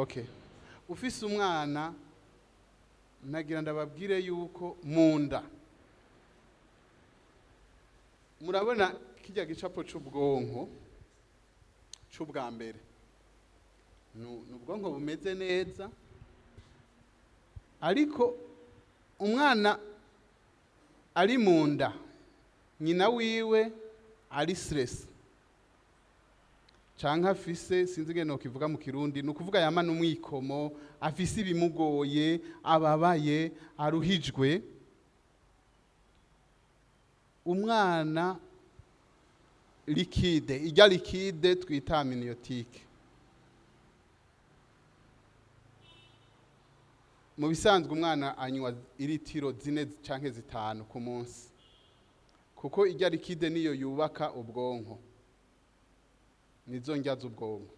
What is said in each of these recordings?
Okay. Ufise umwana nagira ndababwire yuko munda murabona kijya gicapo c'ubwonko c'ubwa mbere n'ubwonko bumeze neza ariko umwana ari munda nyina wiwe ari stress canke afise sinzi ngene nokivuga mu kirundi nukuvuga yamana umwikomo afise ibimugoye ababaye aruhijwe umwana liquide ijya liquide twita amniotique mu bisanzwe umwana anywa iritiro 4 canke 5 ku munsi kuko ijya liquide niyo yubaka ubwonko nizo njya z'ubwonko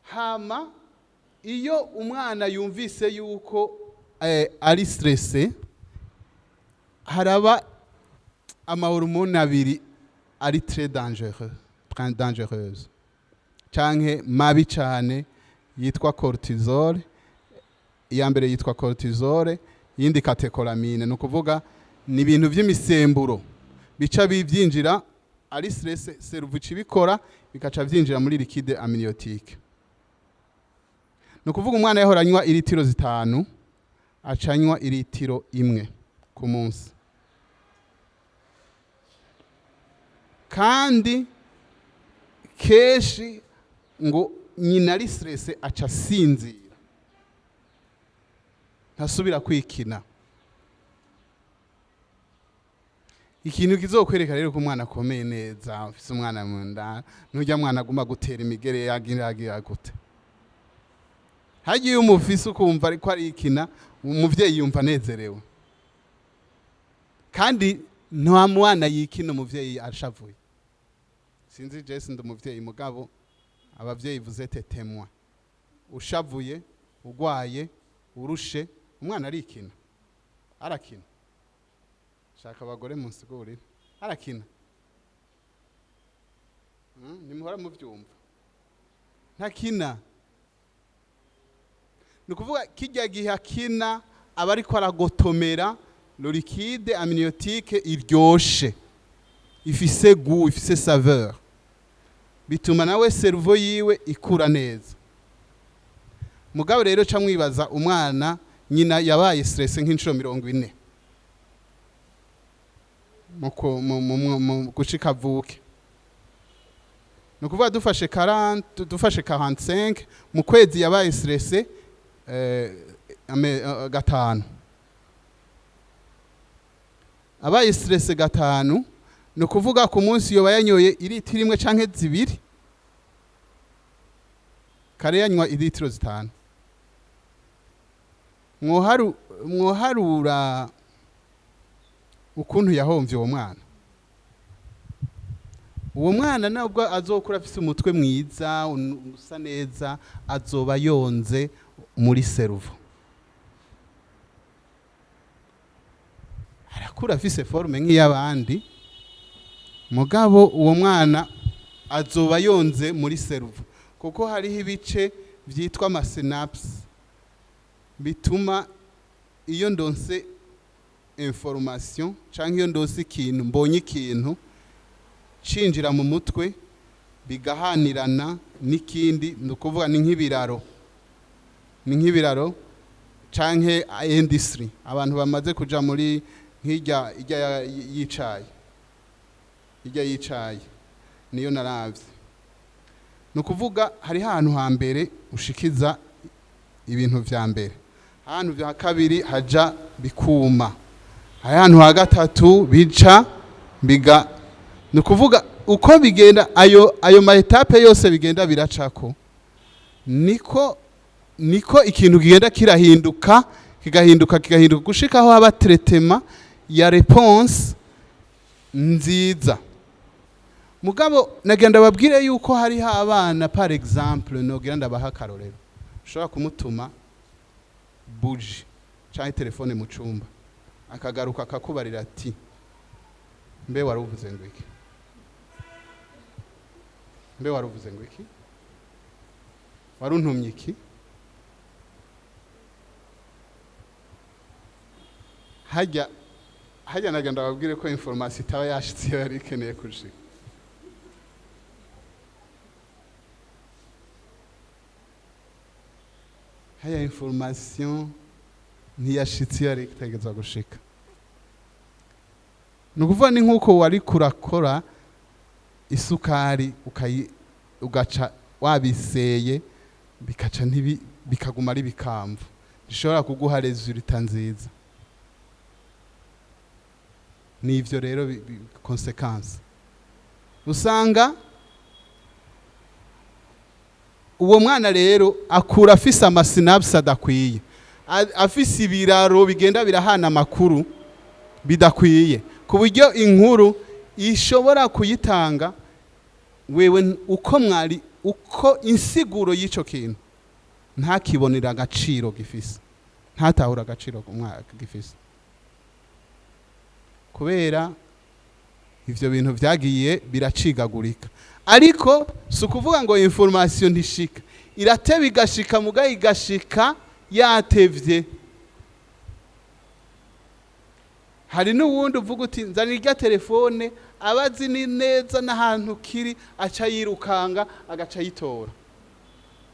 hama iyo umwana yumvise yuko ari stressé haraba amahormone abiri ari très dangereuse canke mabi cane yitwa cortisol iya mbere yitwa cortisol yindi catecholamine no kuvuga ni ibintu by'imisemburo bica bivyinjira ari stress cerveau cibikora bikaca vyinjira muri liquide amniotique no kuvuga umwana yahoranywa iritiro 5 acanywa iritiro 1 ku munsi kandi keshi ngo nyina ari stress aca sinzira ntasubira kwikina ikintu kizokwereka rero ko umwana akomeye neza ufise umwana mu nda nujya mwana aguma gutera imigere yagira gute hagiye umufise ukumva ariko ari ikina umuvyeyi yumva anezerewe kandi nta mwana yikina umuvyeyi ashavuye sinzi Jesse ndi umuvyeyi mugabo abavyeyi vuze tetemwa ushavuye ugwaye urushe umwana arikina arakina shaka abagore munsigurire arakina nimuhora muvyumva ntakina nukuvuga kijya gihe akina aba ariko aragotomera liquide amniotique iryoshe ifise goût ifise saveur bituma nawe cerveau yiwe ikura neza mugabo rero ca mwibaza umwana nyina yabaye stress nk'inshuro 40 mu gushika avuke nukuvuga dufashe 45 mu kwezi yabaye stress gatanu abaye stress gatanu no kuvuga ku munsi yoba yanyoye iritiro 1 canke 2 kare yanywa iritiro 5 mwoharura ukuntu yahomvye uwo mwana nabwo azokura afise umutwe mwiza usa neza azoba yonze muri cerveau arakura afise forme nk'iyabandi mugabo uwo mwana azoba yonze muri cerveau kuko hariho ibice vyitwa ama synapses bituma iyo ndonse information canke iyo ndonse ikintu mbonye ikintu cinjira mu mutwe bigahanirana n'ikindi nukuvuga ni nk'ibiraro canke industry abantu bamaze kuja muri hirya yicaye niyo naravye nukuvuga hari hantu hambere ushikiza ibintu vya mbere hantu vya kabiri haja bikuma hari hantu ha gatatu bica biga nukuvuga uko bigenda ayo ma etape yose bigenda biracako niko ikintu kigenda kigahinduka gushikaho haba traitement ya réponse nziza mugabo nagenda babwire yuko hari abana par exemple nogira ndabaha karorero ushobora kumutuma buji cyangwa telefone mu cumba akagaruka akakubarira ati mbe waruvuze ngo iki waruntumye iki hajya nagenda babwire ko information itaba yashitse iyo yari ikeneye kushika. Haya information ntiyashitse iyo yari itegeza gushika. Nukuvuga ni nkuko wari kurakora isukari ugaca wabiseye bikaca bikaguma ari bikamvu, bishobora kuguha resultat nziza. Nivyo rero consequence usanga uwo mwana rero akura afise amasinapsi adakwiye, afise ibiraro bigenda birahana amakuru bidakwiye, ku buryo inkuru ishobora kuyitanga wewe uko insiguro y'ico kintu ntakibonera agaciro gifise, ntatahura agaciro umwana gifise, kubera ivyo bintu vyagiye biracigagurika. Ariko sukuvuga ngo information ntishika, irateba igashika muga igashika yatevye. Hari n'uwundi uvuga uti nzanira irya telefone abazi ni neza n'ahantu kiri aca yirukanga agaca yitora,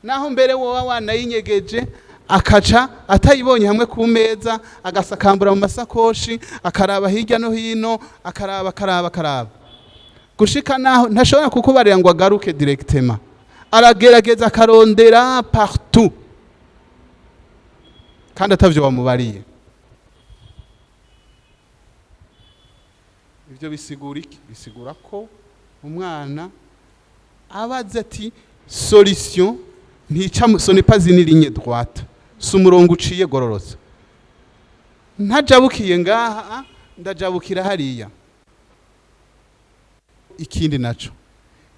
naho mbere wowe wanayinyegeje akaca atayibonye hamwe ku meza agasakambura mu masakoshi akaraba hirya no hino akaraba gushika naho ntashobora kukubarira ngo agaruke directement, aragerageza akarondera partout kandi atavyo bamubariye. Ivyo bisigura iki? Bisigura ko umwana abaze ati solution ntica ce n'est pas une ligne droite, sumurongo uciye gororotse, ntajabukiye ngaha ndajabukira hariya. Ikindi naco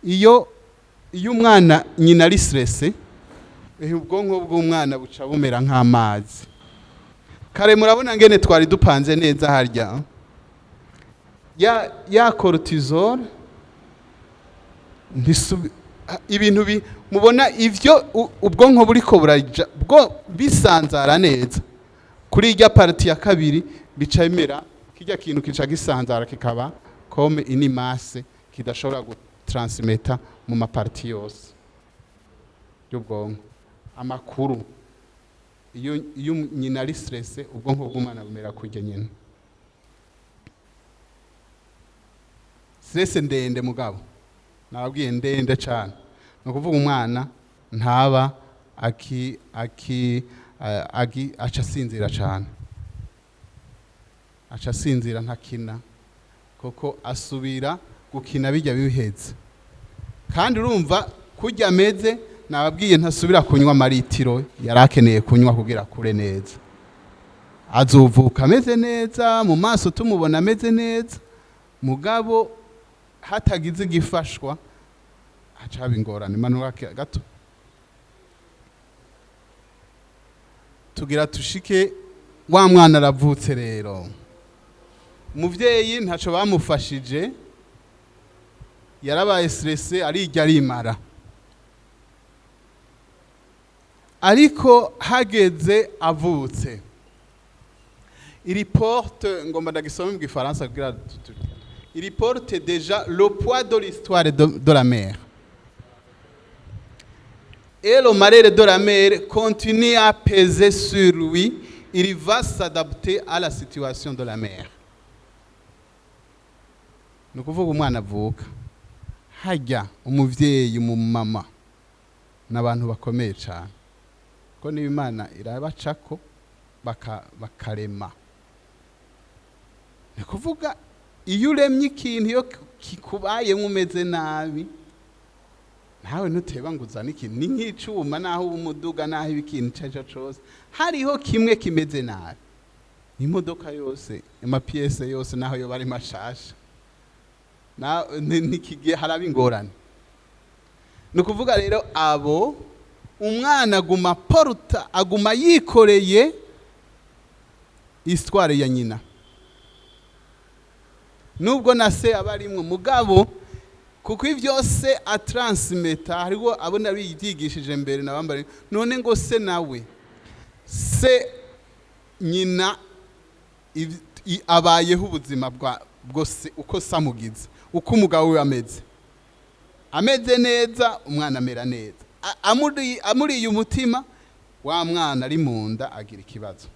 iyo umwana nyina ari stressé, ubwonko bw'umwana buca bumera nk'amazi. Kare murabona ngene twari dupanze neza harya ya cortisol ibintu mubona ivyo ubwonko buriko buraja bwo bisanzara neza kuri irya parti ya kabiri, bica bimera kirya kintu kica gisanzara kikaba comme une masse kidashobora gutransmeta mu maparti yose y'ubwonko amakuru. Iyo nyina ari stressé ubwonko bw'umwana bumera kurya nyina. Stress ndende mugabo nababwiye ndende cyane, no kuvuga umwana ntaba aca sinzira cyane, aca sinzira ntakina koko asubira gukina bijya biheze. Kandi urumva kurya ameze nababwiye ntasubira kunywa amaritiro yarakeneye kunywa kugira kure neza. Azovuka ameze neza, mu maso tumubona ameze neza, mugabo hatagize gifashwa hacaba ingorane. Manura gato tugira tushike wa mwana aravutse rero, umuvyeyi ntaco bamufashije, yarabaye stressé arirya arimara. Ariko hageze avutse il porte, ngomba ndagisoma mu gifaransa kugira il porte déjà le poids de l'histoire de la mère. Et le malheur de la mère continue à peser sur lui, il va s'adapter à la situation de la mère. Ni ukuvuga umwana avuka hajya umuvyeyi umumama n'abantu bakomeye cyane, ko niba Imana irabacako bakarema. Ni kuvuga iyo uremye ikintu iyo kikubaye umeze nabi, nawe ntuteba ngo uzane ikintu ni nk'icuma, naho umuduga naho ikintu cyaje cyose hariho kimwe kimeze nabi. Imodoka yose amapiese yose naho yo bari mashasha na nikigiye haraba ingorane. Ni kuvuga rero abo umwana aguma porta aguma yikoreye histoire ya nyina, nubwo na se abarimwe mugabo kuko ivyose atransmeta hariho abona bivyigishije mbere nabambare none ngo se nawe se nyina abayeho ubuzima bwose uko samugize uko umugabo we ameze neza umwana amera neza amuriye umutima wa mwana ari munda agira ikibazo